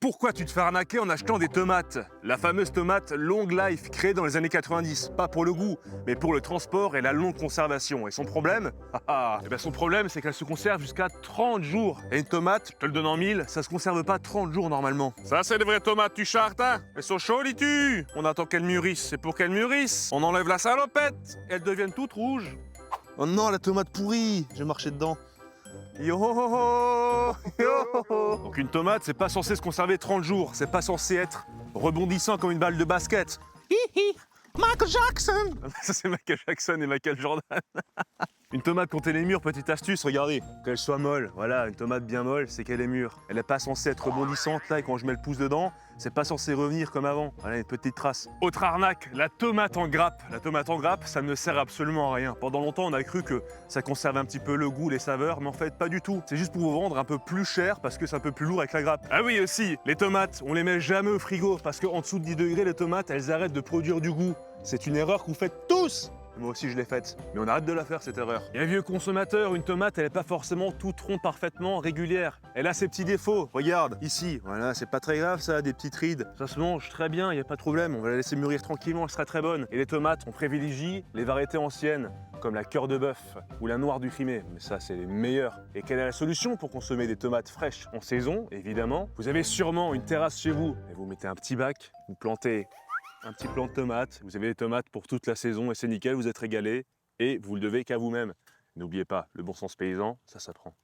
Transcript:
Pourquoi tu te fais arnaquer en achetant des tomates? La fameuse tomate Long Life, créée dans les années 90, pas pour le goût, mais pour le transport et la longue conservation. Et son problème? Son problème, c'est qu'elle se conserve jusqu'à 30 jours. Et une tomate, je te le donne en mille, ça se conserve pas 30 jours normalement. Ça, c'est des vraies tomates, tu chartes, hein? Elles sont chaudes, tu. On attend qu'elles mûrissent. Et pour qu'elles mûrissent, on enlève la salopette. Elles deviennent toutes rouges. Oh non, la tomate pourrie, j'ai marché dedans. Yo ho ho ho, yo ho ho. Donc une tomate, c'est pas censé se conserver 30 jours, c'est pas censé être rebondissant comme une balle de basket. Hihi, Michael Jackson. Ça c'est Michael Jackson et Michael Jordan. Une tomate quand elle est mûre, petite astuce, regardez, qu'elle soit molle, voilà, une tomate bien molle, c'est qu'elle est mûre. Elle n'est pas censée être rebondissante là et quand je mets le pouce dedans, c'est pas censé revenir comme avant. Voilà, une petite trace. Autre arnaque, la tomate en grappe. La tomate en grappe, ça ne sert absolument à rien. Pendant longtemps, on a cru que ça conserve un petit peu le goût, les saveurs, mais en fait, pas du tout. C'est juste pour vous vendre un peu plus cher parce que c'est un peu plus lourd avec la grappe. Ah oui, aussi, les tomates, on les met jamais au frigo parce qu'en dessous de 10 degrés, les tomates, elles arrêtent de produire du goût. C'est une erreur que vous faites tous. Moi aussi je l'ai faite, mais on arrête de la faire cette erreur. Et un vieux consommateur, une tomate, elle n'est pas forcément toute ronde parfaitement régulière. Elle a ses petits défauts. Regarde, ici, voilà, c'est pas très grave ça, des petites rides. Ça se mange très bien, il n'y a pas de problème. On va la laisser mûrir tranquillement, elle sera très bonne. Et les tomates, on privilégie les variétés anciennes, comme la cœur de bœuf ou la noire du Crimée. Mais ça, c'est les meilleurs. Et quelle est la solution pour consommer des tomates fraîches en saison? Évidemment, vous avez sûrement une terrasse chez vous. Et vous mettez un petit bac, vous plantez un petit plant de tomates, vous avez des tomates pour toute la saison et c'est nickel, vous êtes régalé et vous le devez qu'à vous-même. N'oubliez pas, le bon sens paysan, ça s'apprend.